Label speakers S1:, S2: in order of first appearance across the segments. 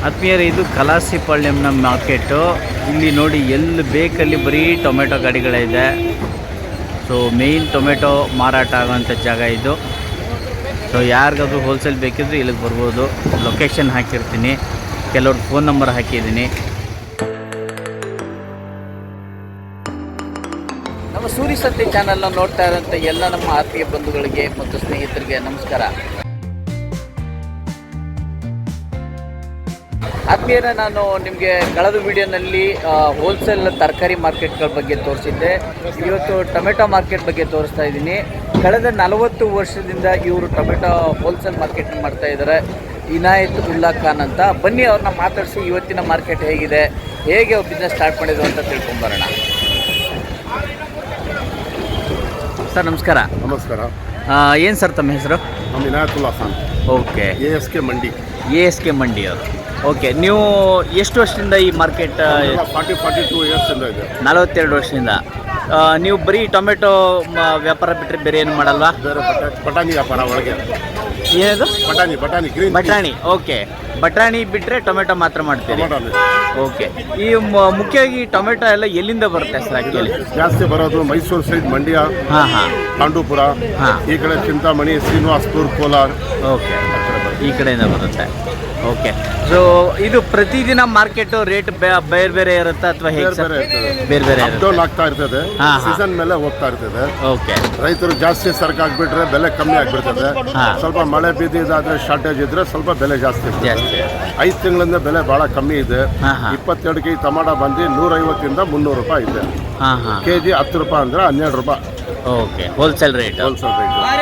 S1: ಆತ್ಮೀಯರೇ, ಇದು ಕಲಾಸಿಪಾಳ್ಯಂನ ಮಾರ್ಕೆಟು. ಇಲ್ಲಿ ನೋಡಿ, ಎಲ್ಲಿ ಬೇಕಲ್ಲಿ ಬರೀ ಟೊಮೆಟೊ ಗಾಡಿಗಳಿದೆ. ಸೊ ಮೇಯ್ನ್ ಟೊಮೆಟೊ ಮಾರಾಟ ಆಗೋಂಥ ಜಾಗ ಇದು. ಸೊ ಯಾರಿಗಾದ್ರೂ ಹೋಲ್ಸೇಲ್ ಬೇಕಿದ್ರೆ ಇಲ್ಲಿಗೆ ಬರ್ಬೋದು. ಲೊಕೇಶನ್ ಹಾಕಿರ್ತೀನಿ, ಕೆಲವ್ರ ಫೋನ್ ನಂಬರ್ ಹಾಕಿದ್ದೀನಿ. ನಮ್ಮ ಸೂರಿ ಸತ್ಯ ಚಾನಲ್ನ ನೋಡ್ತಾ ಇರೋಂಥ ಎಲ್ಲ ನಮ್ಮ ಆತ್ಮೀಯ ಬಂಧುಗಳಿಗೆ ಮತ್ತು ಸ್ನೇಹಿತರಿಗೆ ನಮಸ್ಕಾರ. ಆತ್ಮೀಯರೇ, ನಾನು ನಿಮಗೆ ಕಳೆದ ವಿಡಿಯೋನಲ್ಲಿ ಹೋಲ್ಸೇಲ್ ತರಕಾರಿ ಮಾರ್ಕೆಟ್ಗಳ ಬಗ್ಗೆ ತೋರಿಸಿದ್ದೆ. ಇವತ್ತು ಟೊಮೆಟೊ ಮಾರ್ಕೆಟ್ ಬಗ್ಗೆ ತೋರಿಸ್ತಾ ಇದ್ದೀನಿ. ಕಳೆದ 40 ವರ್ಷದಿಂದ ಇವರು ಟೊಮೆಟೊ ಹೋಲ್ಸೇಲ್ ಮಾರ್ಕೆಟ್ ಮಾಡ್ತಾ ಇದ್ದಾರೆ. ಇನಾಯತ್ ಉಲ್ಲಾ ಖಾನ್ ಅಂತ. ಬನ್ನಿ ಅವ್ರನ್ನ ಮಾತಾಡಿಸಿ ಇವತ್ತಿನ ಮಾರ್ಕೆಟ್ ಹೇಗಿದೆ, ಹೇಗೆ ಅವ್ರು ಬಿಸ್ನೆಸ್ ಸ್ಟಾರ್ಟ್ ಮಾಡಿದ್ರು ಅಂತ ತಿಳ್ಕೊಂಬರೋಣ. ಸರ್ ನಮಸ್ಕಾರ.
S2: ನಮಸ್ಕಾರ.
S1: ಏನು ಸರ್ ತಮ್ಮ ಹೆಸರು?
S2: ನಮ್ಮ ಇನಾಯತ್ ಉಲ್ಲಾ ಖಾನ್.
S1: ಓಕೆ.
S2: ASK ಮಂಡಿ.
S1: ASK ಮಂಡಿ ಅವರು. ಓಕೆ. ನೀವು ಎಷ್ಟು ವರ್ಷದಿಂದ ಈ ಮಾರ್ಕೆಟ್?
S2: 42 ಇಯರ್ಸಿಂದ ಇದೆ.
S1: 42 ವರ್ಷದಿಂದ. ನೀವು ಬರೀ ಟೊಮೆಟೊ ವ್ಯಾಪಾರ ಬಿಟ್ಟರೆ ಬೇರೆ ಏನು ಮಾಡಲ್ವಾ?
S2: ಬೇರೆ ಬಟಾಣಿ ವ್ಯಾಪಾರ ಒಳಗೆ.
S1: ಏನದು?
S2: ಬಟಾಣಿ ಗ್ರೀನ್
S1: ಬಟಾಣಿ. ಓಕೆ. ಬಟಾಣಿ ಬಿಟ್ಟರೆ ಟೊಮೆಟೊ ಮಾತ್ರ ಮಾಡ್ತೀರಿ? ಓಕೆ. ಈ ಮುಖ್ಯವಾಗಿ ಟೊಮೆಟೊ ಎಲ್ಲ ಎಲ್ಲಿಂದ ಬರುತ್ತೆ ಸರ್ ಆ್ಯಕ್ಚುಲಿ?
S2: ಜಾಸ್ತಿ ಬರೋದು ಮೈಸೂರು ಸೈಡ್, ಮಂಡ್ಯ, ಪಾಂಡವಪುರ, ಈ ಕಡೆ ಚಿಂತಾಮಣಿ, ಶ್ರೀನಿವಾಸಪುರ, ಕೋಲಾರ. ಓಕೆ,
S1: ಈ ಕಡೆಯಿಂದ ಬರುತ್ತೆ. ಓಕೆ. ಸೊ ಇದು ಪ್ರತಿದಿನ ಮಾರ್ಕೆಟು ರೇಟ್ ಬೇರೆ ಬೇರೆ ಇರುತ್ತಾ ಅಥವಾ ಹೇಗೆ ಸರ್? ಬೇರೆ ಬೇರೆ
S2: ಡೌನ್ ಆಗ್ತಾ ಇರ್ತದೆ, ಸೀಸನ್ ಮೇಲೆ ಹೋಗ್ತಾ ಇರ್ತದೆ.
S1: ಓಕೆ.
S2: ರೈತರು ಜಾಸ್ತಿ ಸರಕು ಹಾಕ್ಬಿಟ್ರೆ ಬೆಲೆ ಕಮ್ಮಿ ಆಗ್ಬಿಡ್ತದೆ. ಸ್ವಲ್ಪ ಮಳೆ ಬಿದ್ದಿದ್ದಾದ್ರೆ ಶಾರ್ಟೇಜ್ ಇದ್ರೆ ಸ್ವಲ್ಪ ಬೆಲೆ ಜಾಸ್ತಿ ಇರ್ತದೆ. 5 ತಿಂಗಳಿಂದ ಬೆಲೆ ಬಹಳ ಕಮ್ಮಿ ಇದೆ. 22 ಕೆಜಿ ಟೊಮಾಟೊ ಬಂದು 150 ಇಂದ 300 ರೂಪಾಯಿ ಇದೆ. ಕೆಜಿ 10 ರೂಪಾಯಿ ಅಂದ್ರೆ 12 ರೂಪಾಯಿ.
S1: ಓಕೆ. Wholesale rate.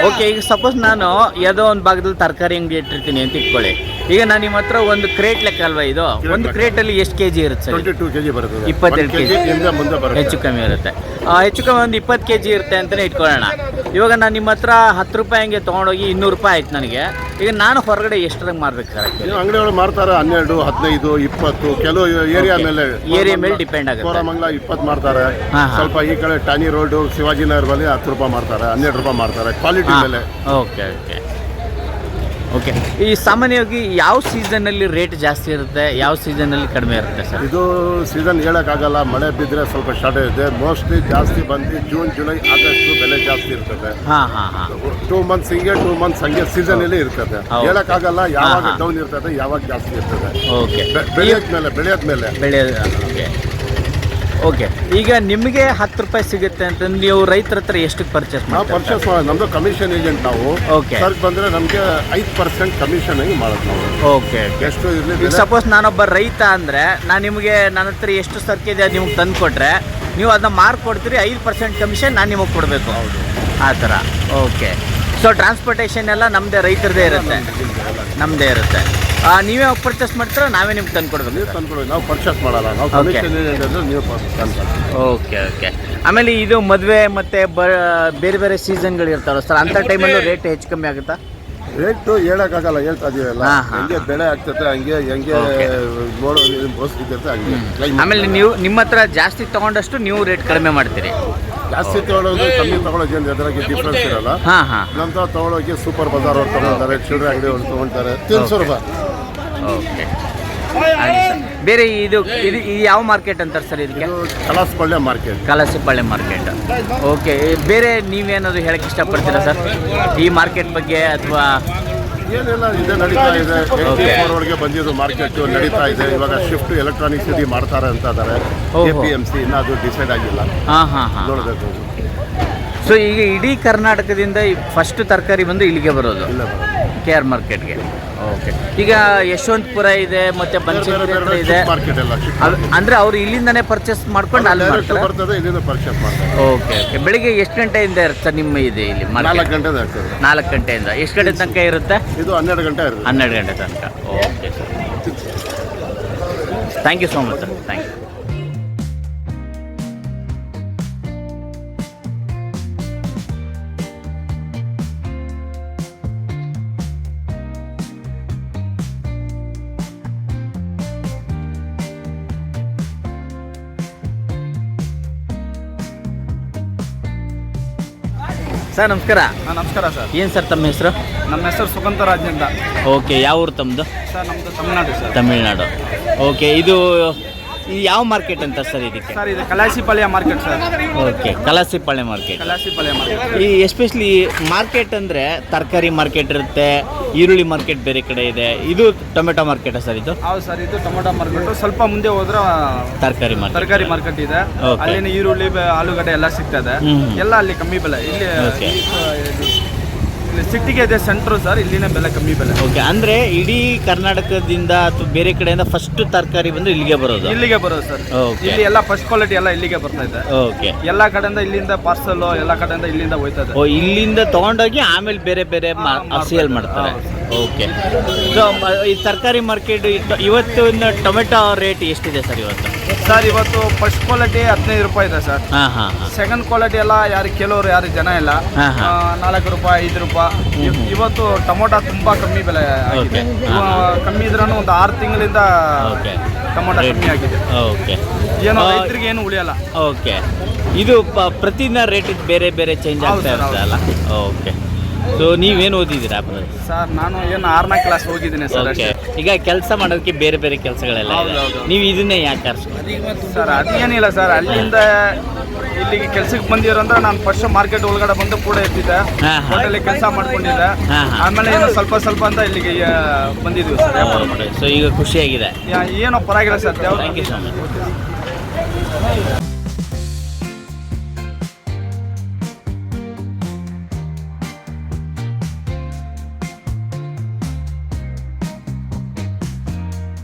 S1: ಓಕೆ. ಈಗ ಸಪೋಸ್ ನಾನು ಯಾವುದೋ ಒಂದು ಭಾಗದಲ್ಲಿ ತರಕಾರಿ ಅಂಗಡಿ ಇಟ್ಟಿರ್ತೀನಿ ಅಂತ ಇಟ್ಕೊಳ್ಳಿ. ಈಗ ನಾನು ನಿಮ್ಮ ಹತ್ರ ಒಂದು ಕ್ರೇಟ್ ಲೆಕ್ಕ ಅಲ್ವಾ ಇದು? ಒಂದು ಕ್ರೇಟಲ್ಲಿ ಎಷ್ಟು ಕೆಜಿ ಇರುತ್ತೆ ಸರ್?
S2: 22 ಕೆಜಿ ಬರುತ್ತೆ.
S1: 22 ಕೆಜಿ ಹೆಚ್ಚು ಕಮ್ಮಿ ಇರುತ್ತೆ. ಹೆಚ್ಚು ಕಮ್ಮಿ ಒಂದು 20 ಕೆಜಿ ಇರುತ್ತೆ ಅಂತಲೇ ಇಟ್ಕೊಳ್ಳೋಣ. ಇವಾಗ ನಾನು ನಿಮ್ಮ ಹತ್ರ 10 ರೂಪಾಯಿ ಹಂಗೆ ತೊಗೊಂಡೋಗಿ 200 ರೂಪಾಯಿ ಆಯ್ತು ನನಗೆ. ಈಗ ನಾನು ಹೊರಗಡೆ ಎಷ್ಟರಂಗೆ ಮಾರ್ಬೇಕು ಸರ್?
S2: ಅಂಗಡಿ ಒಳಗೆ ಮಾರ್ತಾರೆ 12, 15, 20. ಕೆಲವು ಏರಿಯಾ ಮೇಲೆ
S1: ಡಿಪೆಂಡ್ ಆಗುತ್ತೆ.
S2: ಕೋರಮಂಗಲ 20 ಮಾರ್ತಾರೆ. ಸ್ವಲ್ಪ ಈ ಕಡೆ ಟಾನಿ ರೋಡ್, ಶಿವಾಜಿನಗರ ಬಳಿ 10 ರೂಪಾಯಿ ಮಾರ್ತಾರೆ, 12 ರೂಪಾಯಿ ಮಾರ್ತಾರೆ. ಕ್ವಾಲಿಟಿ ಮೇಲೆ.
S1: ಓಕೆ. ಓಕೆ. ಓಕೆ. ಈ ಸಾಮಾನ್ಯವಾಗಿ ಯಾವ ಸೀಸನ್ನಲ್ಲಿ ರೇಟ್ ಜಾಸ್ತಿ ಇರುತ್ತೆ, ಯಾವ ಸೀಸನ್ನಲ್ಲಿ ಕಡಿಮೆ ಇರುತ್ತೆ ಸರ್?
S2: ಇದು ಸೀಸನ್ ಹೇಳೋಕ್ಕಾಗಲ್ಲ. ಮಳೆ ಬಿದ್ದರೆ ಸ್ವಲ್ಪ ಶಾರ್ಟೇಜ್ ಇದೆ. ಮೋಸ್ಟ್ಲಿ ಜಾಸ್ತಿ ಬಂದು ಜೂನ್, ಜುಲೈ, ಆಗಸ್ಟ್ ಬೆಲೆ ಜಾಸ್ತಿ ಇರ್ತದೆ. 2 ಮಂತ್ಸ್ ಹಿಂಗೆ 2 ಮಂತ್ಸ್ ಹಂಗೆ ಸೀಸನಲ್ಲಿ ಇರ್ತದೆ. ಹೇಳೋಕ್ಕಾಗಲ್ಲ ಯಾವಾಗ ಡೌನ್ ಇರ್ತದೆ, ಯಾವಾಗ ಜಾಸ್ತಿ ಇರ್ತದೆ.
S1: ಓಕೆ.
S2: ಬೆಳೆಯೋದ್ ಮೇಲೆ.
S1: ಓಕೆ. ಈಗ ನಿಮಗೆ 10 ರೂಪಾಯಿ ಸಿಗುತ್ತೆ ಅಂತ ನೀವು ರೈತರ ಹತ್ರ ಎಷ್ಟಕ್ಕೆ ಪರ್ಚೇಸ್
S2: ನಾವು ಪರ್ಚೇಸ್ ಮಾಡೋದು? ನಮ್ಮದು ಕಮಿಷನ್ ಏಜೆಂಟ್ ನಾವು.
S1: ಓಕೆ.
S2: ಸರ್ಕ್ ಬಂದರೆ ನಮಗೆ 5% ಕಮಿಷನ್ ಆಗಿ ಮಾಡೋದು ನಾವು.
S1: ಓಕೆ.
S2: ಎಷ್ಟು ಇರಲಿ.
S1: ಈಗ ಸಪೋಸ್ ನಾನೊಬ್ಬ ರೈತ ಅಂದರೆ ನಾನು ನಿಮಗೆ, ನನ್ನ ಹತ್ರ ಎಷ್ಟು ಸರ್ಕಿದೆ ಅದು ನಿಮಗೆ ತಂದು ಕೊಟ್ಟರೆ ನೀವು ಅದನ್ನ ಮಾರ್ಕ್ ಕೊಡ್ತೀರಿ, 5% ಕಮಿಷನ್ ನಾನು ನಿಮಗೆ ಕೊಡಬೇಕು. ಹೌದು, ಆ ಥರ. ಓಕೆ. ಸೊ ಟ್ರಾನ್ಸ್ಪೋರ್ಟೇಷನ್ ಎಲ್ಲ ನಮ್ಮದೇ, ರೈತರದೇ ಇರುತ್ತೆ, ನಮ್ಮದೇ ಇರುತ್ತೆ. ನೀವೇ ಪರ್ಚೇಸ್ ಮಾಡ್ತೀರಾ, ನಾವೇ ನಿಮ್ಗೆ ತಂದು ಕೊಡಬೇಕು?
S2: ನೀವು ತಂದು ಕೊಡೋದು, ನಾವು ಪರ್ಚೇಸ್ ಮಾಡಲ್ಲ. ನಾವು ಕಮಿಷನ್ ಏನಿದೆ ನೀವು ತಂದು.
S1: ಓಕೆ. ಓಕೆ. ಆಮೇಲೆ ಇದು ಮದುವೆ ಮತ್ತು ಬೇರೆ ಬೇರೆ ಸೀಸನ್ಗಳು ಇರ್ತಾವಲ್ಲ ಸರ್, ಅಂಥ ಟೈಮಲ್ಲೂ ರೇಟ್ ಹೆಚ್ಚು ಕಮ್ಮಿ ಆಗುತ್ತಾ?
S2: ರೇಟು ಹೇಳೋಕ್ಕಾಗಲ್ಲ, ಹೇಳ್ತಾ ಇದೀವಲ್ಲ. ಹೆಂಗೆ ಬೆಳೆ ಆಗ್ತದೆ ಹೆಂಗೆ ಬೋಸ್ತಿರ್ತದೆ ಹಂಗೆ.
S1: ಆಮೇಲೆ ನೀವು ನಿಮ್ಮ ಹತ್ರ ಜಾಸ್ತಿ ತೊಗೊಂಡಷ್ಟು ನೀವು ರೇಟ್ ಕಡಿಮೆ ಮಾಡ್ತೀರಿ?
S2: ಜಾಸ್ತಿ ತೊಗೊಳೋದು ಕಮ್ಮಿ ತೊಗೊಳೋದು ಏನು ಅದರಾಗೆ ಡಿಫ್ರೆನ್ಸ್ ಇರಲ್ಲ. ನಮ್ಮ ತೊಗೊಳೋಕೆ ಸೂಪರ್ ಬಜಾರ್ ಅವ್ರು ತೊಗೊಳ್ತಾರೆ, ಚಿಲ್ಲರೆ ಅಂಗಡಿ ಅವ್ರು ತೊಗೊಳ್ತಾರೆ 300 ರೂಪಾಯಿ.
S1: ಓಕೆ. ಬೇರೆ ಇದು ಯಾವ ಮಾರ್ಕೆಟ್ ಅಂತಾರೆ ಸರ್ ಇದಕ್ಕೆ?
S2: Kalasipalya market.
S1: Kalasipalya market. Okay. ಬೇರೆ ನೀವೇನಾದ್ರು ಹೇಳಕ್ಕೆ ಇಷ್ಟಪಡ್ತೀರಾ ಸರ್ ಈ ಮಾರ್ಕೆಟ್ ಬಗ್ಗೆ? ಅಥವಾ
S2: ಏನೆಲ್ಲ ಇದೆ ನಡೀತಾ ಇದೆ. 84 ಒಳಗೆ ಬಂದಿದ್ದು ಮಾರ್ಕೆಟ್ ನಡೀತಾ ಇದೆ. ಇವಾಗ ಶಿಫ್ಟ್ ಎಲೆಕ್ಟ್ರಾನಿಕ್ ಸಿಟಿ ಮಾಡ್ತಾರೆ ಅಂತ ಇದ್ದಾರೆ. APMC ಇನ್ನೂ ಅದು ಡಿಸೈಡ್ ಆಗಿಲ್ಲ, ನೋಡಬೇಕು.
S1: ಸೊ ಈಗ ಇಡೀ ಕರ್ನಾಟಕದಿಂದ ಫಸ್ಟ್ ತರಕಾರಿ ಬಂದು ಇಲ್ಲಿಗೆ ಬರೋದು, KR ಮಾರ್ಕೆಟ್ಗೆ. ಓಕೆ. ಈಗ ಯಶವಂತಪುರ ಇದೆ, ಮತ್ತೆ ಬನಶಂಕರಿ ಇದೆ ಅಂದರೆ ಅವರು ಇಲ್ಲಿಂದನೇ ಪರ್ಚೇಸ್ ಮಾಡ್ಕೊಂಡು ಅಲ್ಲಿ
S2: ಬರ್ತದೆ, ಇಲ್ಲಿಂದ ಪರ್ಚೇಸ್ ಮಾಡ್ತಾರೆ.
S1: ಓಕೆ. ಓಕೆ. ಬೆಳಿಗ್ಗೆ ಎಷ್ಟು ಗಂಟೆಯಿಂದ ಇರುತ್ತೆ ನಿಮ್ಮ ಇದೆ ಇಲ್ಲಿ?
S2: 4 ಗಂಟೆಯಿಂದ ಆಗ್ತದೆ.
S1: 4 ಗಂಟೆಯಿಂದ ಎಷ್ಟು ಗಂಟೆ ತನಕ ಇರುತ್ತೆ?
S2: ಇದು 12 ಗಂಟೆ ಇರುತ್ತೆ.
S1: 12 ಗಂಟೆ ತನಕ. Okay sir. Thank you so much sir. Thank you. Sir ನಮಸ್ಕಾರ.
S3: ನಮಸ್ಕಾರ ಸರ್.
S1: ಏನು ಸರ್ ತಮ್ಮ ಹೆಸರು?
S3: ನಮ್ಮ ಹೆಸರು ಸುಗಂಧರಾಜ್ ಅಂತ.
S1: ಓಕೆ, ಯಾವ ಊರು ತಮ್ಮದು?
S3: ಸರ್ ನಮ್ಮದು ತಮಿಳ್ನಾಡು ಸರ್.
S1: ತಮಿಳ್ನಾಡು. ಓಕೆ, ಇದು ಯಾವ ಮಾರ್ಕೆಟ್ ಅಂತ ಸರ್ ಇದಕ್ಕೆ?
S3: ಸರ್ ಇದು Kalasipalya market sir.
S1: Okay, Kalasipalya market.
S3: Kalasipalya market.
S1: ಈ ಎಸ್ಪೆಷಲಿ ಮಾರ್ಕೆಟ್ ಅಂದರೆ ತರಕಾರಿ ಮಾರ್ಕೆಟ್ ಇರುತ್ತೆ, ಈರುಳ್ಳಿ ಮಾರ್ಕೆಟ್ ಬೇರೆ ಕಡೆ ಇದೆ. ಇದು ಟೊಮೆಟೊ ಮಾರ್ಕೆಟಾ ಸರ್ ಇದು?
S3: ಹೌದು ಸರ್, ಇದು ಟೊಮೆಟೊ ಮಾರ್ಕೆಟ್. ಸ್ವಲ್ಪ ಮುಂದೆ ಹೋದ್ರೆ
S1: ತರಕಾರಿ
S3: ಮಾರ್ಕೆಟ್ ಇದೆ. ಅಲ್ಲಿನ ಈರುಳ್ಳಿ, ಆಲೂಗಡ್ಡೆ ಎಲ್ಲ ಸಿಗ್ತದೆ. ಎಲ್ಲ ಅಲ್ಲಿ ಕಮ್ಮಿ ಬೆಲೆ. ಇಲ್ಲಿ ಸಿಟಿಗೆ ಇದೆ ಸೆಂಟ್ರು ಸರ್, ಇಲ್ಲಿನ ಬೆಲೆ ಕಮ್ಮಿ ಬೆಲೆ.
S1: ಓಕೆ, ಅಂದರೆ ಇಡೀ ಕರ್ನಾಟಕದಿಂದ ಅಥವಾ ಬೇರೆ ಕಡೆಯಿಂದ ಫಸ್ಟ್ ತರಕಾರಿ ಬಂದು ಇಲ್ಲಿಗೆ ಬರೋದು
S3: ಸರ್.
S1: ಓಕೆ,
S3: ಇಲ್ಲಿ ಎಲ್ಲ ಫಸ್ಟ್ ಕ್ವಾಲಿಟಿ ಎಲ್ಲ ಇಲ್ಲಿಗೆ ಬರ್ತಾ ಇದೆ.
S1: ಓಕೆ,
S3: ಎಲ್ಲ ಕಡೆಯಿಂದ ಇಲ್ಲಿಂದ ಪಾರ್ಸಲ್, ಎಲ್ಲ ಕಡೆಯಿಂದ ಇಲ್ಲಿಂದ ಹೋಯ್ತದೆ.
S1: ಓ, ಇಲ್ಲಿಂದ ತೊಗೊಂಡೋಗಿ ಆಮೇಲೆ ಬೇರೆ ಬೇರೆ ಸೇಲ್ ಮಾಡ್ತಾರೆ. ಓಕೆ, ಈ ತರಕಾರಿ ಮಾರ್ಕೆಟ್ ಇವತ್ತಿನ ಟೊಮೆಟೊ ರೇಟ್ ಎಷ್ಟಿದೆ ಸರ್ ಇವತ್ತು?
S3: ಸರ್ ಇವತ್ತು ಫಸ್ಟ್ ಕ್ವಾಲಿಟಿ 15 ರೂಪಾಯಿ ಇದೆ ಸರ್. ಸೆಕೆಂಡ್ ಕ್ವಾಲಿಟಿ ಎಲ್ಲ ಕೆಲವರು ಯಾರು ಜನ ಇಲ್ಲ, 4 ರೂಪಾಯಿ 5 ರೂಪಾಯಿ. ಇವತ್ತು ಟೊಮೊಟೊ ತುಂಬಾ ಕಮ್ಮಿ ಬೆಲೆ ಆಗಿದೆ. ಕಮ್ಮಿ ಇದ್ರೂ ಒಂದು 6 ತಿಂಗಳಿಂದ ಟೊಮೊಟೊ ಕಮ್ಮಿ ಆಗಿದೆ.
S1: ಓಕೆ,
S3: ಏನೋ ರೈತರಿಗೆ ಏನು ಉಳಿಯಲ್ಲ.
S1: ಓಕೆ, ಇದು ಪ್ರತಿದಿನ ರೇಟ್ ಬೇರೆ ಬೇರೆ ಚೇಂಜ್ ಆಗ್ತಾ ಇರುತ್ತೆ ಅಲ್ಲ? ಓಕೆ, ಸೊ ನೀವೇನು ಓದಿದ್ದೀರಾ?
S3: ಸರ್ ನಾನು ಏನು 6ನೇ ಕ್ಲಾಸ್ ಹೋಗಿದ್ದೀನಿ ಸರ್.
S1: ಓಕೆ, ಈಗ ಕೆಲಸ ಮಾಡೋದಕ್ಕೆ ಬೇರೆ ಬೇರೆ ಕೆಲಸಗಳೆಲ್ಲ ಇದೆ. ನೀವು ಇದನ್ನೇ ಯಾಕೆ
S3: ಸರ್? ಅದೇನಿಲ್ಲ ಸರ್, ಅಲ್ಲಿಂದ ಇಲ್ಲಿಗೆ ಕೆಲ್ಸಕ್ಕೆ ಬಂದಿರೋಂದ್ರೆ ನಾನು ಫಸ್ಟ್ ಮಾರ್ಕೆಟ್ ಒಳಗಡೆ ಬಂದು ಕೂಡ ಇರ್ತಿದ್ದೆ, ಹೋಟೆಲ್ ಕೆಲಸ ಮಾಡ್ಕೊಂಡಿದ್ದೆ. ಆಮೇಲೆ ಏನೋ ಸ್ವಲ್ಪ ಸ್ವಲ್ಪ ಅಂತ ಇಲ್ಲಿಗೆ ಬಂದಿದ್ವಿ ಸರ್.
S1: ಸೊ ಈಗ ಖುಷಿಯಾಗಿದೆ?
S3: ಏನೋ ಪರವಾಗಿಲ್ಲ sir.
S1: Thank you so much.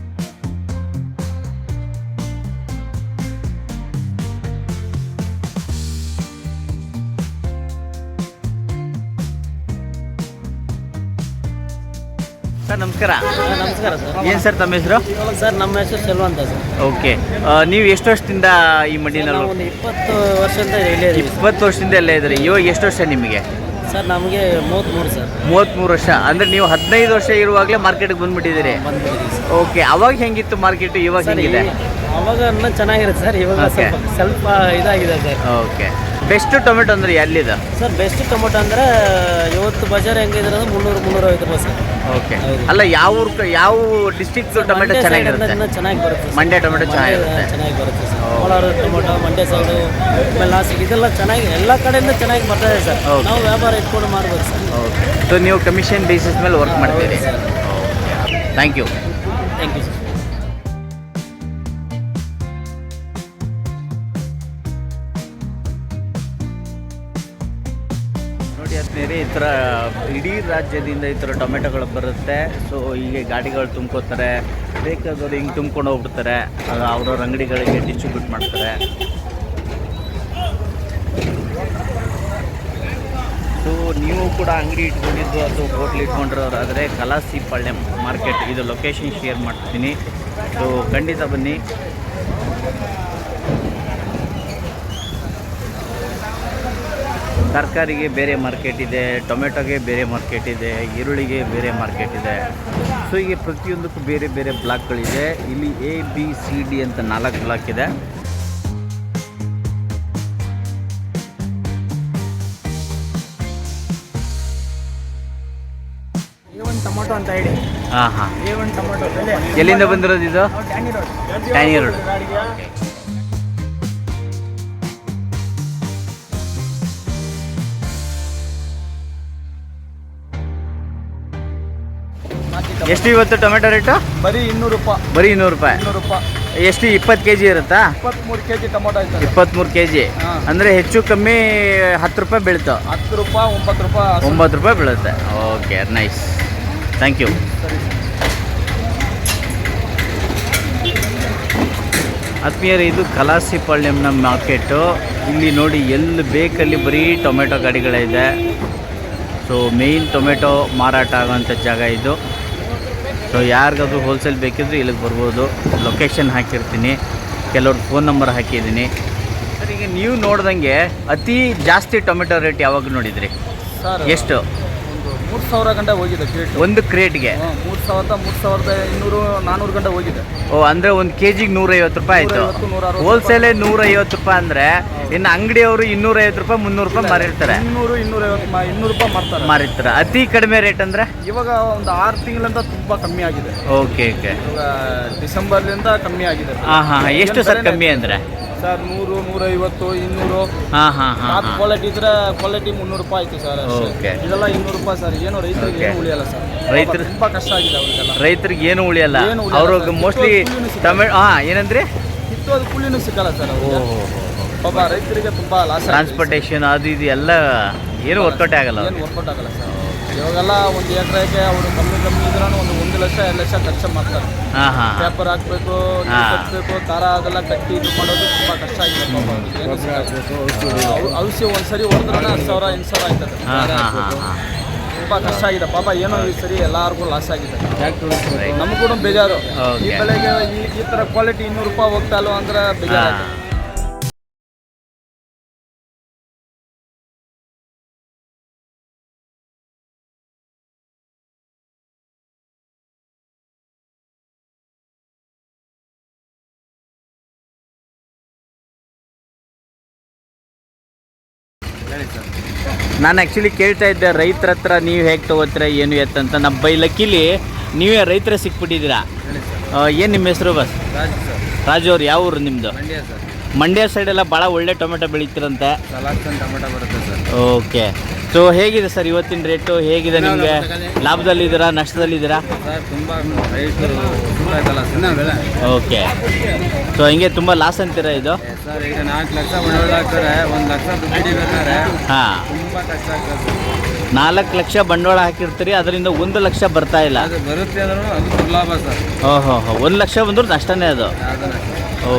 S1: Sir ನಮಸ್ಕಾರ.
S4: ನಮಸ್ಕಾರ ಸರ್.
S1: ಏನು ಸರ್ ತಮ್ಮ ಹೆಸರು?
S4: ಸರ್ ನಮ್ಮ ಹೆಸರು ಸೆಲ್ವ ಅಂತ ಸರ್.
S1: ಓಕೆ, ನೀವು ಎಷ್ಟು ವರ್ಷದಿಂದ ಈ ಮಂಡಿನಲ್ಲಿ?
S4: ಒಂದು 20 ವರ್ಷದಿಂದ ಇಲ್ಲೇ ಇದ್ದೀವಿ.
S1: 20 ವರ್ಷದಿಂದ ಎಲ್ಲ ಇದ್ರಿ. ಇವಾಗ ಎಷ್ಟು ವರ್ಷ ನಿಮಗೆ?
S4: ಸರ್ ನಮಗೆ 33 ಸರ್.
S1: 33 ವರ್ಷ ಅಂದರೆ ನೀವು 15 ವರ್ಷ ಇರುವಾಗಲೇ ಮಾರ್ಕೆಟ್ಗೆ ಬಂದುಬಿಟ್ಟಿದ್ದೀರಿ. ಓಕೆ, ಅವಾಗ ಹೆಂಗಿತ್ತು ಮಾರ್ಕೆಟು, ಇವಾಗ ಹೆಂಗಿದೆ?
S4: ಅವಾಗ ಚೆನ್ನಾಗಿರುತ್ತೆ ಸರ್, ಇವಾಗ ಸ್ವಲ್ಪ ಇದಾಗಿದೆ ಸರ್.
S1: ಓಕೆ, ಬೆಸ್ಟ್ ಟೊಮೆಟೊ ಅಂದರೆ ಎಲ್ಲಿದೆ
S4: ಸರ್? ಬೆಸ್ಟ್ ಟೊಮೆಟೊ ಅಂದರೆ ಇವತ್ತು ಬಜಾರ್ ಹೆಂಗಿದ್ರೆ 300-350 ರೂಪಾಯಿ ಸರ್.
S1: ಓಕೆ, ಅಲ್ಲ ಯಾವ ಡಿಸ್ಟ್ರಿಕ್ಟ್ ಟೊಮೆಟೊ ಚೆನ್ನಾಗಿರುತ್ತೆ?
S4: ಚೆನ್ನಾಗಿ ಬರುತ್ತೆ.
S1: ಮಂಡ್ಯ ಟೊಮೆಟೊ
S4: ಚೆನ್ನಾಗಿ ಬರುತ್ತೆ sir. Kolar tomato, Mandya side, ಆಮೇಲೆ ನಾಸಿಕ್, ಇದೆಲ್ಲ ಚೆನ್ನಾಗಿ ಎಲ್ಲ ಕಡೆಯಿಂದ ಚೆನ್ನಾಗಿ ಬರ್ತಾ ಇದೆ ಸರ್. ನಾವು ವ್ಯಾಪಾರ ಇಟ್ಕೊಂಡು ಮಾಡ್ಬೋದು ಸರ್.
S1: ಓಕೆ, ಸೊ ನೀವು ಕಮಿಷನ್ ಬೇಸಿಸ್ ಮೇಲೆ ವರ್ಕ್ ಮಾಡ್ತೀರಿ? Thank you.
S4: Thank you sir.
S1: ನೋಡಿ ಆದ್ಮೇಲೆ ಈ ಥರ ಇಡೀ ರಾಜ್ಯದಿಂದ ಈ ಥರ ಟೊಮೆಟೊಗಳು ಬರುತ್ತೆ. ಸೊ ಹೀಗೆ ಗಾಡಿಗಳು ತುಂಬ್ಕೋತಾರೆ, ಬೇಕಾದವರು ಹಿಂಗೆ ತುಂಬ್ಕೊಂಡು ಹೋಗ್ಬಿಡ್ತಾರೆ, ಅವ್ರವ್ರ ಅಂಗಡಿಗಳಿಗೆ ಡಿಸ್ಟ್ರಿಬ್ಯೂಟ್ ಮಾಡ್ತಾರೆ. ಸೊ ನೀವು ಕೂಡ ಅಂಗಡಿ ಇಟ್ಕೊಂಡಿದ್ದು ಅಥವಾ ಹೋಟ್ಲ್ ಇಟ್ಕೊಂಡಿರೋರಾದರೆ ಕಲಾಸಿಪಾಳ್ಯ ಮಾರ್ಕೆಟ್, ಇದು ಲೊಕೇಶನ್ ಶೇರ್ ಮಾಡ್ತೀನಿ. ಸೊ ಖಂಡಿತ ಬನ್ನಿ. ತರಕಾರಿಗೆ ಬೇರೆ ಮಾರ್ಕೆಟ್ ಇದೆ, ಟೊಮೆಟೊಗೆ ಬೇರೆ ಮಾರ್ಕೆಟ್ ಇದೆ, ಈರುಳ್ಳಿಗೆ ಬೇರೆ ಮಾರ್ಕೆಟ್ ಇದೆ. ಸೊ ಹೀಗೆ ಪ್ರತಿಯೊಂದಕ್ಕೂ ಬೇರೆ ಬೇರೆ ಬ್ಲಾಕ್ಗಳಿದೆ. ಇಲ್ಲಿ ABCD ಅಂತ 4 ಬ್ಲಾಕ್ ಇದೆ.
S4: ಟೊಮೊಟೊ ಅಂತ ಹೇಳಿ.
S1: ಹಾಂ,
S4: ಟೊಮೊಟೊ
S1: ಎಲ್ಲಿಂದ ಬಂದಿರೋದು ಇದು? ಟ್ಯಾನಿ ರೋಡ್. ಎಷ್ಟು ಇವತ್ತು ಟೊಮೆಟೊ ರೇಟು?
S3: ಬರೀ 200 ರೂಪಾಯಿ.
S1: ಬರೀ 200 ರೂಪಾಯಿ.
S3: 200 ರೂಪಾಯಿ.
S1: ಎಷ್ಟು 20 kg ಇರುತ್ತಾ?
S3: 23 kg ಟೊಮೊಟೊ ಆಯ್ತು.
S1: 23 kg ಅಂದರೆ ಹೆಚ್ಚು ಕಮ್ಮಿ 10 ರೂಪಾಯಿ ಬೀಳ್ತು.
S3: 10 ರೂಪಾಯಿ 9 ರೂಪಾಯಿ
S1: 9 ರೂಪಾಯಿ ಬೀಳುತ್ತೆ. Okay, nice, thank you. ಆತ್ಮೀಯರೇ, ಇದು ಕಲಾಸಿಪಾಳ್ಯಂನ ಮಾರ್ಕೆಟು. ಇಲ್ಲಿ ನೋಡಿ, ಎಲ್ಲಿ ಬೇಕಲ್ಲಿ ಬರೀ ಟೊಮೆಟೊ ಗಾಡಿಗಳಿದೆ. ಸೊ ಮೇಯ್ನ್ ಟೊಮೆಟೊ ಮಾರಾಟ ಆಗೋಂಥ ಜಾಗ ಇದು. ಸೊ ಯಾರಿಗಾದ್ರೂ ಹೋಲ್ಸೇಲ್ ಬೇಕಿದ್ರೆ ಇಲ್ಲಿಗೆ ಬರ್ಬೋದು. ಲೊಕೇಶನ್ ಹಾಕಿರ್ತೀನಿ, ಕೆಲವ್ರ ಫೋನ್ ನಂಬರ್ ಹಾಕಿದ್ದೀನಿ. ಸರ್, ಈಗ ನೀವು ನೋಡ್ದಂಗೆ ಅತಿ ಜಾಸ್ತಿ ಟೊಮೆಟೊ ರೇಟ್ ಯಾವಾಗ ನೋಡಿದ್ರಿ?
S3: ಸರ್
S1: ಎಷ್ಟು?
S3: 3,000 ಗಂಟೆ ಹೋಗಿದೆ ಕ್ರೇಟ್.
S1: ಒಂದು ಕ್ರೇಟ್ಗೆ
S3: 3,000 3,200 400 ಗಂಟೆ ಹೋಗಿದೆ.
S1: ಓ ಅಂದರೆ ಒಂದು ಕೆಜಿಗೆ 150 ರೂಪಾಯಿ ಆಯಿತು.
S3: 150,
S1: ಹೋಲ್ಸೇಲೇ 150 ರೂಪಾಯಿ ಅಂದರೆ ಇನ್ನು ಅಂಗಡಿಯವರು 250 ರೂಪಾಯಿ 300 ರೂಪಾಯಿ ಮಾರಿರ್ತಾರೆ.
S3: 200 ರೂಪಾಯಿ
S1: ಮಾರಿರ್ತಾರೆ. ಅತಿ ಕಡಿಮೆ ರೇಟ್ ಅಂದರೆ
S3: ಇವಾಗ ಒಂದು 6 ತಿಂಗಳಿಂದ ತುಂಬ ಕಮ್ಮಿ ಆಗಿದೆ.
S1: Okay okay.
S3: ಇವಾಗ ಡಿಸೆಂಬರ್ಲಿಂದ ಕಮ್ಮಿ ಆಗಿದೆ.
S1: ಹಾಂ ಹಾಂ. ಎಷ್ಟು ಸರ್ ಕಮ್ಮಿ ಅಂದರೆ?
S3: ಸರ್ 100, 150, 200.
S1: ಹಾಂ ಹಾಂ ಹಾಂ.
S3: ಕ್ವಾಲಿಟಿ ಇದ್ರೆ ಕ್ವಾಲಿಟಿ 300 ರೂಪಾಯಿ ಆಯ್ತು ಸರ್.
S1: ಓಕೆ.
S3: ಇದೆಲ್ಲ 200 ರೂಪಾಯಿ ಸರ್. ಏನು ರೈತರಿಗೆ ಏನು ಉಳಿಯಲ್ಲ ಸರ್.
S1: ರೈತರು
S3: ತುಂಬ ಕಷ್ಟ ಆಗಿದೆ ಅವ್ರಿಗೆಲ್ಲ.
S1: ರೈತರಿಗೆ ಏನು ಉಳಿಯಲ್ಲ. ಅವ್ರಿಗೆ ಮೋಸ್ಟ್ಲಿ ಏನಂದ್ರೆ
S3: ಕಿತ್ತೋದು ಕೂಲಿನೂ ಸಿಗಲ್ಲ ಸರ್ ಅವ್ರಿಗೆ. ಪಾಪ ರೈತರಿಗೆ ತುಂಬ ಲಾಸ್.
S1: ಟ್ರಾನ್ಸ್ಪೋರ್ಟೇಷನ್ ಅದು ಇದು ಎಲ್ಲ ಏನು ವರ್ಕೌಟ್ ಆಗಲ್ಲ.
S3: ಏನು ವರ್ಕೌಟ್ ಆಗಲ್ಲ ಸರ್. ಇವಾಗೆಲ್ಲ ಒಂದು ಎಕರೆಗೆ ಅವರು ಕಮ್ಮಿ ಇದ್ರೂ ಒಂದು 1 ಲಕ್ಷ 2 ಲಕ್ಷ ಖರ್ಚು ಮಾಡ್ತಾರೆ.
S1: ಹಾಂ ಹಾಂ.
S3: ಪೇಪರ್ ಹಾಕಬೇಕು, ಕಟ್ಟಬೇಕು, ದಾರ ಅದೆಲ್ಲ ಕಟ್ಟಿ ಇದು ಮಾಡೋದು ತುಂಬ ಕಷ್ಟ ಆಗಿದೆ ಪಾಪ ಅವ್ರಿಗೆ. ಔಷಧಿ ಒಂದ್ಸರಿ ಹೊಡೆದ್ರೆ 10,000 8,000 ಆಯ್ತದೆ. ತುಂಬ ಕಷ್ಟ ಆಗಿದೆ ಪಾಪ. ಏನೋ ಈ ಸರಿ ಎಲ್ಲರಿಗೂ ಲಾಸ್ ಆಗಿದೆ. ನಮಗೂ ಕೂಡ ಬೇಜಾರು. ಈ ಬೆಲೆಗೆ ಈ ಥರ ಕ್ವಾಲಿಟಿ 200 ರೂಪಾಯಿ ಹೋಗ್ತಾ ಇಲ್ವ ಅಂದ್ರೆ ಬೇಜಾರು.
S1: ನಾನು ಆ್ಯಕ್ಚುಲಿ ಕೇಳ್ತಾ ಇದ್ದೆ ರೈತರ ಹತ್ರ ನೀವು ಹೇಗೆ ತೊಗೋತೀರ ಏನು ಎತ್ತಂತ. ನಮ್ಮ ಬೈ ಲಕ್ಕಿಲಿ ನೀವೇ ರೈತರ ಸಿಕ್ಬಿಟ್ಟಿದ್ದೀರಾ. ಏನು ನಿಮ್ಮ ಹೆಸರು? ಬಸ್ ರಾಜು ಅವ್ರು. ಯಾವ ಊರು ನಿಮ್ಮದು?
S3: ಮಂಡ್ಯ ಸರ್.
S1: ಮಂಡ್ಯ ಸೈಡೆಲ್ಲ ಭಾಳ ಒಳ್ಳೆ ಟೊಮೆಟೊ ಬೆಳೀತಿರಂತೆ.
S3: ಟೊಮೆಟೊ ಬರುತ್ತೆ ಸರ್.
S1: ಓಕೆ. ಸೊ ಹೇಗಿದೆ ಸರ್ ಇವತ್ತಿನ ರೇಟು? ಹೇಗಿದೆ ನಿಮಗೆ? ಲಾಭದಲ್ಲಿದ್ದೀರಾ ನಷ್ಟದಲ್ಲಿದ್ದೀರಾ?
S3: ಸರ್ ತುಂಬ ರೈಟು ತುಂಬ ಆಯ್ತಲ್ಲ ಸರ್.
S1: ಓಕೆ. ಸೊ ಹಿಂಗೆ ತುಂಬ ಲಾಸ್ ಅಂತೀರಾ ಇದು?
S3: ಸರ್ ಈಗ 4 ಲಕ್ಷ ಬಂಡವಾಳ ಹಾಕ್ತಾರೆ, 1 ಲಕ್ಷ ದುಡ್ಡು ಬೇಕಾದ್ರೆ
S1: ಹಾಂ
S3: ತುಂಬ ಕಷ್ಟ ಆಗ್ತದೆ.
S1: 4 ಲಕ್ಷ ಬಂಡವಾಳ ಹಾಕಿರ್ತೀರಿ, ಅದರಿಂದ 1 ಲಕ್ಷ ಬರ್ತಾ ಇಲ್ಲ.
S3: ಅದು ಬರುತ್ತೆ ಅಂದ್ರೂ ಅದು ದುರ್ಲಾಭ ಸರ್.
S1: ಓಹೋ 1 ಲಕ್ಷ ಬಂದರೂ ನಷ್ಟನೇ ಅದು.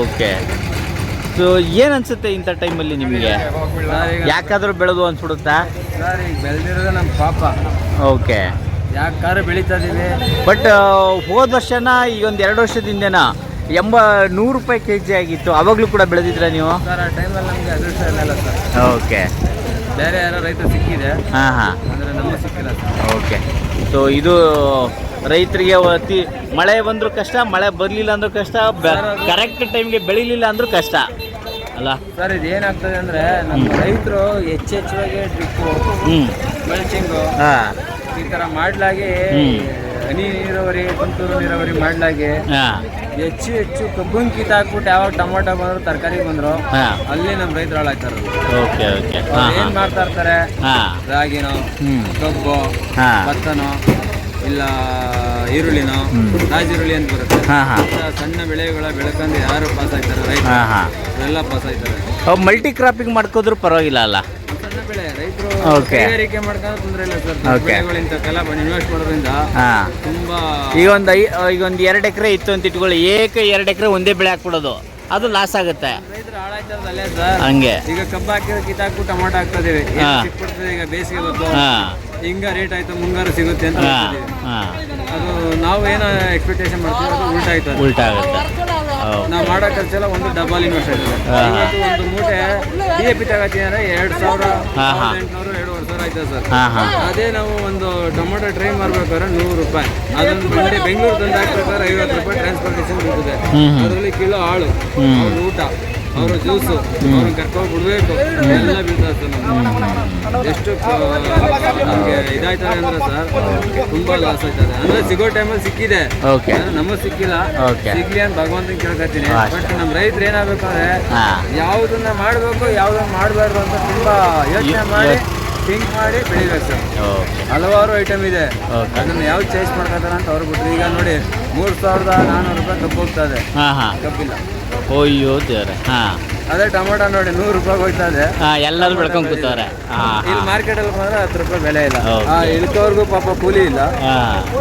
S1: ಓಕೆ. ಸೊ ಏನು ಅನಿಸುತ್ತೆ ಇಂಥ ಟೈಮಲ್ಲಿ ನಿಮಗೆ? ಯಾಕಾದರೂ ಬೆಳೆದು ಅನ್ಸ್ಬಿಡುತ್ತಾ?
S3: ಸರ್ ಈಗ ಬೆಳೆದಿರೋದು ನಮ್ಮ ಪಾಪ.
S1: ಓಕೆ.
S3: ಯಾಕಾದ್ರೆ ಬೆಳೀತಾ ಇದೀವಿ.
S1: ಬಟ್ ಹೋದ ವರ್ಷನ ಈಗ ಒಂದು 2 ವರ್ಷದಿಂದನ 100 ರೂಪಾಯಿ KG ಆಗಿತ್ತು. ಅವಾಗಲೂ ಕೂಡ ಬೆಳೆದಿದ್ರ ನೀವು?
S3: ಸರ್ ಆ ಟೈಮಲ್ಲಿ ನಮಗೆ ಅದೃಷ್ಟ ಇಲ್ಲ ಸರ್.
S1: ಓಕೆ.
S3: ಬೇರೆ ಯಾರೋ ರೈತ ಸಿಕ್ಕಿದೆ.
S1: ಹಾಂ ಹಾಂ.
S3: ಅಂದರೆ ನಮಗೆ ಸಿಕ್ಕಿಲ್ಲ ಸರ್.
S1: ಓಕೆ. ಸೊ ಇದು ರೈತರಿಗೆ ಮಳೆ ಬಂದರೂ ಕಷ್ಟ, ಮಳೆ ಬರಲಿಲ್ಲ ಅಂದ್ರೂ ಕಷ್ಟ, ಕರೆಕ್ಟ್ ಟೈಮ್ಗೆ ಬೆಳಿಲಿಲ್ಲ ಅಂದ್ರೂ ಕಷ್ಟ ಅಲ್ಲ
S3: ಸರ್. ಇದು ಏನಾಗ್ತದೆ ಅಂದರೆ ನಮ್ಮ ರೈತರು ಹೆಚ್ಚೆಚ್ಚುವಾಗಿ ಡ್ರಿಪ್ಪು, ಮಲ್ಚಿಂಗು ಈ ಥರ ಮಾಡಲಾಗಿ, ಹನಿ ನೀರಾವರಿ, ತುಂತುರು ನೀರಾವರಿ ಮಾಡಲಾಗಿ ಹೆಚ್ಚು ಕಬ್ಬನ್ ಕಿತ್ತಾಕ್ಬಿಟ್ಟು ಯಾವಾಗ ಟೊಮೊಟೊ ಬಂದ್ರು ತರಕಾರಿ ಬಂದ್ರು ಅಲ್ಲಿ ನಮ್ಮ ರೈತರು ಹಾಳಾಗ್ತಾರೆ.
S1: Okay okay.
S3: ಏನ್ ಮಾಡ್ತಾ ಇರ್ತಾರೆ? ರಾಗಿನೋ, ಕಬ್ಬು, ಭತ್ತನೋ, ಇಲ್ಲ ಈರುಳ್ಳಿನೋ, ರಾಜಿರುಳ್ಳಿ ಅಂತ ಬರುತ್ತೆ. ಸಣ್ಣ ಬೆಳೆಗಳ ಬೆಳಕಂದು ಯಾರು ಪಾಸ್ ಆಗ್ತಾರೆ? ರೈತರು ಎಲ್ಲ ಪಾಸ್ ಆಗ್ತಾರೆ.
S1: ಮಲ್ಟಿ ಕ್ರಾಪಿಂಗ್ ಮಾಡ್ಕೋದ್ರು ಪರವಾಗಿಲ್ಲ ಅಲ್ಲ?
S3: ಸಣ್ಣ ಬೆಳೆ ರೈತರು ಕೈಗಾರಿಕೆ ಮಾಡ್ಕೊಂಡು ತೊಂದರೆ ಇಲ್ಲ ಸರ್. ಬೆಳೆಗಳಿಂತಕ್ಕೆಲ್ಲ ಇನ್ವೆಸ್ಟ್ ಮಾಡೋದ್ರಿಂದ ತುಂಬಾ. ಈಗ ಒಂದು 2 ಎಕರೆ ಇತ್ತು ಅಂತ ಇಟ್ಕೊಳ್ಳಿ, 2 ಎಕರೆ ಒಂದೇ ಬೆಳೆ ಹಾಕ್ಬಿಡೋದು, ಅದು ಲಾಸ್ ಆಗುತ್ತೆ. ರೈತರು ಹಾಳಾಗ್ತದೆ ಅಲ್ಲೇ ಸರ್.
S1: ಹಂಗೆ
S3: ಈಗ ಕಬ್ಬು ಹಾಕಿದ್ರೆ ಕಿತ್ತಾಕ್ಬಿಟ್ಟು ಟೊಮೊಟೊ ಹಾಕ್ತದೇವೆ. ಸಿಕ್ಬಿಡ್ತದೆ ಈಗ ಬೇಸಿಗೆ ಬಂತು, ಹಿಂಗ ರೇಟ್ ಆಯ್ತು, ಮುಂಗಾರು ಸಿಗುತ್ತೆ ಅಂತ ಅದು ನಾವು ಏನೋ ಎಕ್ಸ್ಪೆಕ್ಟೇಷನ್ ಮಾಡ್ತೀವಿ, ಅದು ಉಲ್ಟಾ ಆಗುತ್ತೆ. ನಾವು ಮಾಡೋ ಖರ್ಚೆಲ್ಲ ಒಂದು ಡಬಲ್ ಇನ್ವೆಸ್ಟ್ ಆಯ್ತದೆ. ಇವತ್ತು ಒಂದು ಮೂಟೆ DAP ತಗೋತೀನಿ ಅಂದರೆ 2,000, 1,800, 2,500 ಆಯ್ತದೆ ಸರ್. ಅದೇ ನಾವು ಒಂದು ಟೊಮೊಟೊ ಟ್ರೈ ಮಾಡ್ಬೇಕಾದ್ರೆ 100 ರೂಪಾಯಿ. ಅದೊಂದು ಮಂಡಿ ಬೆಂಗಳೂರು ತಂದು ಹಾಕ್ಬೇಕಾದ್ರೆ 50 ರೂಪಾಯಿ ಟ್ರಾನ್ಸ್ಪೋರ್ಟೇಷನ್ ಬರ್ತದೆ. ಅದರಲ್ಲಿ ಕಿಲೋ ಆಳು, ಅವ್ರ ಊಟ, ಅವರು ಜ್ಯೂಸು, ಅವ್ರನ್ನ ಕರ್ಕೊಂಡು ಬಿಡಬೇಕು, ಎಲ್ಲ ಬೀಳ್ತದೆ ಸರ್. ನಮ್ಗೆ ಎಷ್ಟು ನಮಗೆ ಇದಾಯ್ತದೆ ಅಂದರೆ ಸರ್ ತುಂಬ ಲಾಸ್ ಆಯ್ತದೆ. ಅಂದರೆ ಸಿಗೋ ಟೈಮಲ್ಲಿ ಸಿಕ್ಕಿದೆ, ನಮಗೆ ಸಿಕ್ಕಿಲ್ಲ. ಸಿಗ್ಲಿ ಅಂತ ಭಗವಂತನ ಕೇಳ್ಕೊತೀನಿ. ಬಟ್ ನಮ್ಮ ರೈತರು ಏನಾಗಬೇಕಂದ್ರೆ ಯಾವುದನ್ನ ಮಾಡಬೇಕು ಯಾವುದನ್ನ ಮಾಡಬಾರ್ದು ಅಂತ ತುಂಬ ಯೋಚನೆ ಮಾಡಿ ಥಿಂಕ್ ಮಾಡಿ ಬೆಳಿಬೇಕು ಸರ್. ಹಲವಾರು ಐಟಮ್ ಇದೆ, ಅದನ್ನು ಯಾವ ಚಾಯ್ಸ್ ಮಾಡ್ಕೊತಾರೆ ಅಂತ ಅವ್ರು ಬಿಟ್ಟರು. ಈಗ ನೋಡಿ 3,400 ರೂಪಾಯಿ ಕಬ್ಬು ಹೋಗ್ತಾ ಇದೆ, ಕಬ್ಬಿಲ್ಲ.
S1: ಅಯ್ಯೋ ದೇವ್ರೆ.
S3: ಅದೇ ಟೊಮೊಟೊ ನೋಡಿ 100 ರೂಪಾಯಿ ಹೋಗ್ತಾ ಇದೆ.
S1: ಎಲ್ಲರೂ ಬೆಳ್ಕೊಂಡು ಕೂತವ್ರೆ.
S3: ಇಲ್ಲಿ ಮಾರ್ಕೆಟಲ್ಲಿ ಬಂದ್ರೆ 10 ರೂಪಾಯಿ ಬೆಲೆ ಇಲ್ಲ. ಇಳ್ಕೋರ್ಗೂ ಪಾಪ ಕೂಲಿ ಇಲ್ಲ,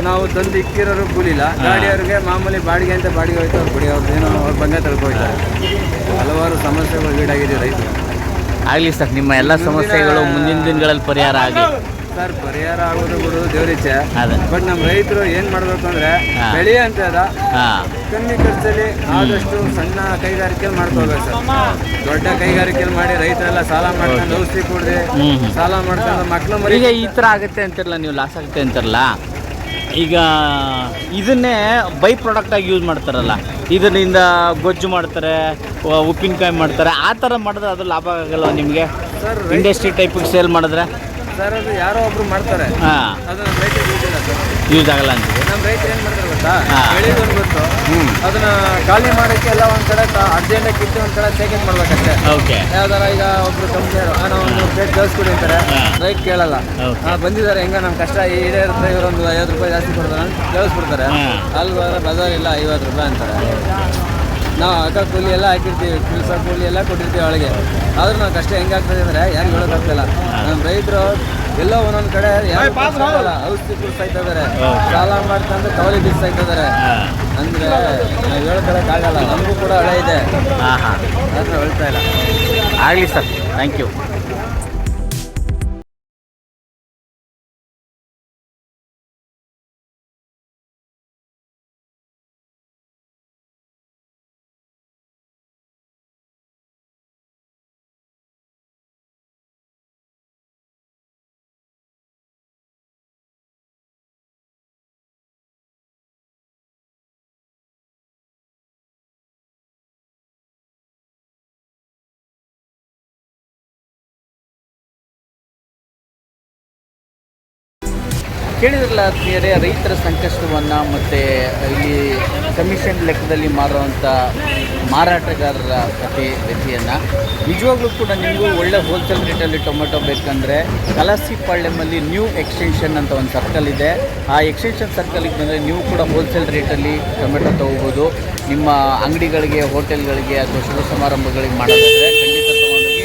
S3: ನಾವು ತಂದು ಇಕ್ಕಿರೋರು ಕೂಲಿ ಇಲ್ಲ. ಗಾಡಿಯವ್ರಿಗೆ ಮಾಮೂಲಿ ಬಾಡಿಗೆ ಅಂತ ಬಾಡಿಗೆ ಹೋಯ್ತು, ಅವ್ರು ಬಿಡಿ ಅವ್ರದ್ದು ಏನೋ ಅವ್ರು ಬಂಗ ತಳ್ಕೊಯ್ತಾರೆ. ಹಲವಾರು ಸಮಸ್ಯೆಗಳು ಈಡಾಗಿದೆ ರೈತರು.
S1: ಆಗಲಿ ಸರ್, ನಿಮ್ಮ ಎಲ್ಲ ಸಮಸ್ಯೆಗಳು ಮುಂದಿನ ದಿನಗಳಲ್ಲಿ ಪರಿಹಾರ ಆಗಲಿ.
S3: ಸರ್ ಪರಿಹಾರ ಆಗೋದು ಬಿಡೋದು ದೇವ್ರಿಚ್ಛೆ.
S1: ಅದೇ
S3: ಬಟ್ ನಮ್ಮ ರೈತರು ಏನ್ ಮಾಡ್ಬೇಕು ಅಂದ್ರೆ
S1: ಹಾ.
S3: ಬೆಳೆ ಅಂತ
S1: ಹಾಂ
S3: ಕಮ್ಮಿ ಖರ್ಚಲ್ಲಿ ಆದಷ್ಟು ಸಣ್ಣ ಕೈಗಾರಿಕೆ ಮಾಡ್ಕೋಬೇಕು ಸರ್. ದೊಡ್ಡ ಕೈಗಾರಿಕೆ ಮಾಡಿ ರೈತರೆಲ್ಲ ಸಾಲ ಮಾಡ್ಕೊಂಡು ಔಷಧಿ ಕುಡ್ದು ಸಾಲ ಮಾಡ್ಕೊಂಡು ಮಕ್ಳು ಮರಿ
S1: ಈಗ ಈ ಥರ ಆಗುತ್ತೆ ಅಂತಿರಲ್ಲ, ನೀವು ಲಾಸ್ ಆಗುತ್ತೆ ಅಂತಿರಲ್ಲ, ಈಗ ಇದನ್ನೇ ಬೈ ಪ್ರಾಡಕ್ಟಾಗಿ ಯೂಸ್ ಮಾಡ್ತಾರಲ್ಲ, ಇದರಿಂದ ಗೊಜ್ಜು ಮಾಡ್ತಾರೆ, ಉಪ್ಪಿನಕಾಯಿ ಮಾಡ್ತಾರೆ, ಆ ಥರ ಮಾಡಿದ್ರೆ ಅದು ಲಾಭ ಆಗಲ್ವ ನಿಮಗೆ?
S3: ಸರ್
S1: ಇಂಡಸ್ಟ್ರಿ ಟೈಪಿಗೆ ಸೇಲ್ ಮಾಡಿದ್ರೆ
S3: ಸರ್ ಅದು ಯಾರೋ ಒಬ್ರು ಮಾಡ್ತಾರೆ,
S1: ಹಾಂ
S3: ಅದು ನಮ್ಮ ರೈತರಿಗೆ ಯೂಸ್ ಇಲ್ಲ ಸರ್.
S1: ಯೂಸ್ ಆಗಲ್ಲ ಅಂತೀವಿ.
S3: ನಮ್ಮ ರೈತರು ಏನು ಮಾಡ್ತಾರೆ ಗೊತ್ತಾ,
S1: ಹಾ.
S3: ಬೆಳೆದೊಂದು ಗೊತ್ತು ಅದನ್ನ ಖಾಲಿ ಮಾಡೋಕ್ಕೆ ಎಲ್ಲ ಒಂದ್ ಕಡೆ ಅರ್ಜೆಂಟಾಗಿ ಕಿತ್ತು ಒಂದ್ ಕಡೆ ಸೇಕೆಂಡ್ ಮಾಡ್ಬೇಕಷ್ಟೇ.
S1: ಓಕೆ.
S3: ಯಾವ್ದಾರ ಈಗ ಒಬ್ರು ಕಂಪ್ನಿಯವರು ನಾವು ಒಂದು ಪ್ಲೇಟ್ ಕಳಿಸ್ಕೊಡಿ ಅಂತಾರೆ,
S1: ಹಾ.
S3: ರೈತ ಕೇಳಲ್ಲ.
S1: ಓಕೆ.
S3: ಬಂದಿದ್ದಾರೆ ಹೆಂಗ ನಮ್ಮ ಕಷ್ಟ ಇದೇ ಇರುತ್ತೆ, ಇವರೊಂದು 50 ರೂಪಾಯಿ ಜಾಸ್ತಿ ಕೊಡ್ತಾರೆ ಅಂತ ಕಳಿಸ್ಬಿಡ್ತಾರೆ.
S1: ಹಾ.
S3: ಅಲ್ಲಿ ಬಜಾರ್ ಇಲ್ಲ 50 ರೂಪಾಯಿ ಅಂತಾರೆ. ನಾವು ಅಕ್ಕ ಕೂಲಿ ಎಲ್ಲ ಹಾಕಿರ್ತೀವಿ, ಕೆಲಸ ಕೂಲಿ ಎಲ್ಲ ಕೊಟ್ಟಿರ್ತೀವಿ ಅವಳಿಗೆ. ಆದ್ರೂ ನಾವು ಕಷ್ಟ ಹೆಂಗಾಗ್ತದೆ ಅಂದರೆ ಯಾರಿಗೆ ಹೇಳೋಕ್ಕಾಗ್ತಿಲ್ಲ. ನಮ್ಮ ರೈತರು ಎಲ್ಲೋ ಒಂದೊಂದು ಕಡೆ ಔಷಧಿ ಕುಡಿಸ್ತಾ ಇದ್ದಾರೆ, ಸಾಲ ಮಾಡ್ಕೊಂಡು ಕವಲಿ ಬೀಸ್ತಾ ಇದ್ದಾರೆ. ಅಂದರೆ ನಾವು ಹೇಳ್ಕೊಳಕ್ಕಾಗಲ್ಲ, ನಮಗೂ ಕೂಡ ಹಳೆ ಇದೆ,
S1: ಹಾಂ ಹಾಂ
S3: ಆದರೆ ಹೇಳ್ತಾ ಇಲ್ಲ.
S1: ಆಗಲಿ ಸರ್, ಥ್ಯಾಂಕ್ ಯು. ಕೇಳಿದ್ರಲ್ಲ ಆತ್ಮೀಯರೇ, ರೈತರ ಸಂಕಷ್ಟವನ್ನು ಮತ್ತು ಇಲ್ಲಿ ಕಮಿಷನ್ ಲೆಕ್ಕದಲ್ಲಿ ಮಾರುವಂಥ ಮಾರಾಟಗಾರರ ವ್ಯಥೆಯನ್ನು ನಿಜವಾಗ್ಲೂ ಕೂಡ ನಿಮಗೂ ಒಳ್ಳೆ ಹೋಲ್ಸೇಲ್ ರೇಟಲ್ಲಿ ಟೊಮೆಟೊ ಬೇಕಂದರೆ ಕಲಾಸಿಪಾಳ್ಯಮಲ್ಲಿ ನ್ಯೂ ಎಕ್ಸ್ಟೆನ್ಷನ್ ಅಂತ ಒಂದು ಸರ್ಕಲ್ ಇದೆ. ಆ ಎಕ್ಸ್ಟೆನ್ಷನ್ ಸರ್ಕಲಿಗೆ ಬಂದರೆ ನೀವು ಕೂಡ ಹೋಲ್ಸೇಲ್ ರೇಟಲ್ಲಿ ಟೊಮೆಟೊ ತೊಗೋಬೋದು. ನಿಮ್ಮ ಅಂಗಡಿಗಳಿಗೆ, ಹೋಟೆಲ್ಗಳಿಗೆ ಅಥವಾ ಶುಭ ಸಮಾರಂಭಗಳಿಗೆ ಮಾಡೋದಾದರೆ ಖಂಡಿತ ತೊಗೊಂಡೋಗಿ.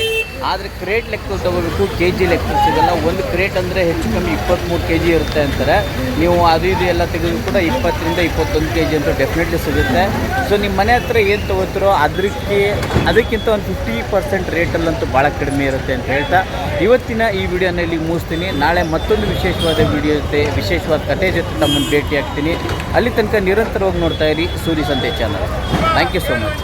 S1: ಆದರೆ ಕ್ರೇಟ್ ಲೆಕ್ಕ ತೊಗೋಬೇಕು, ಕೆ ಜಿ ಲೆಕ್ಕ ಸಿಗಲ್ಲ. ಒಂದು ಕ್ರೇಟ್ ಅಂದರೆ ಹೆಚ್ಚು ಕಮ್ಮಿ 23 kg ಇರುತ್ತೆ ಅಂತಾರೆ. ನೀವು ಅದು ಇದು ಎಲ್ಲ ತೆಗೆದು ಕೂಡ 20 ರಿಂದ 21 kg ಅಂತೂ ಡೆಫಿನೆಟ್ಲಿ ಸಿಗುತ್ತೆ. ಸೊ ನಿಮ್ಮ ಮನೆ ಹತ್ರ ಏನು ತೊಗೋತಿರೋ ಅದಕ್ಕಿಂತ ಒಂದು 50% ರೇಟಲ್ಲಂತೂ ಭಾಳ ಕಡಿಮೆ ಇರುತ್ತೆ ಅಂತ ಹೇಳ್ತಾ ಇವತ್ತಿನ ಈ ವಿಡಿಯೋನ ಇಲ್ಲಿ ಮುಗಿಸ್ತೀನಿ. ನಾಳೆ ಮತ್ತೊಂದು ವಿಶೇಷವಾದ ವಿಡಿಯೋ ಜೊತೆ, ವಿಶೇಷವಾದ ಕಥೆ ಜೊತೆ ತಮ್ಮನ್ನು ಭೇಟಿ ಆಗ್ತೀನಿ. ಅಲ್ಲಿ ತನಕ ನಿರಂತರವಾಗಿ ನೋಡ್ತಾ ಇರಿ Suri Sante channel. Thank you so much.